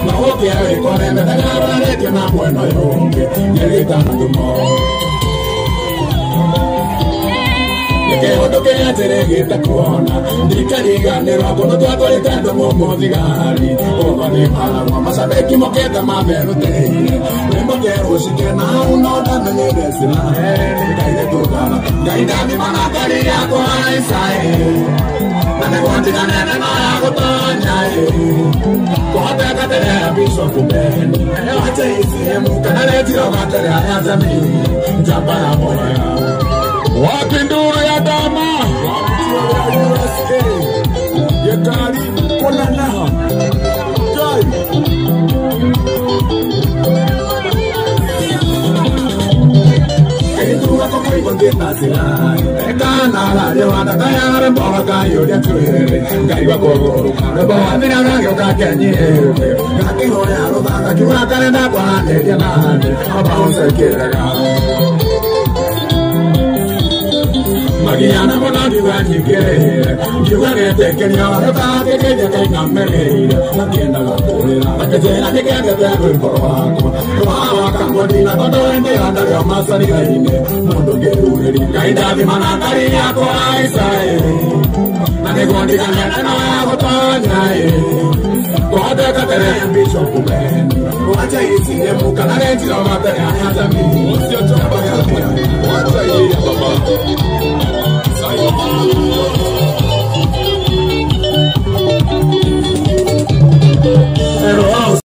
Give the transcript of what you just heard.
Na ukiawe kone metagara rete na bueno yungi Yerita madumo Ke ondo ke ateregeta kuona ndikariga nerako no twakore tando mo thigari ogo ni mala masabeki moketa mamerute nembo ke usike na uno da menyesila kaide tugala kaida mi mana kari yako aisai nane kwandika nene na yako tonya kote katere biso kubeni acha isi muka nale tiro katere ayaza mi jamba ya moya Wapinduru ya dama USA ya karibu kuna naha Jai Kaitua kwa ibondita sila Ekana la lewanda kayare mboga kayo ya tuere Kaiwa kogoro Rebo wamina rangyo kakenye Kaki hoya rubanga kiwa kalenda kwa hande ya nane Aba unse kirega Magiana monadi wani gere Kiwane tekeni orata Kekenya kenya mereira Nakienda lakurira Nakejera nikende teku mporo wako Kwa kangoni na kondo ende Andari wa masani kaine Mondo geruriri Kaindavi manakari yako aisae Nanegondi kanene na yako tonyae Kote katere ambisho kumeni Wacha isi emuka na rentiro matere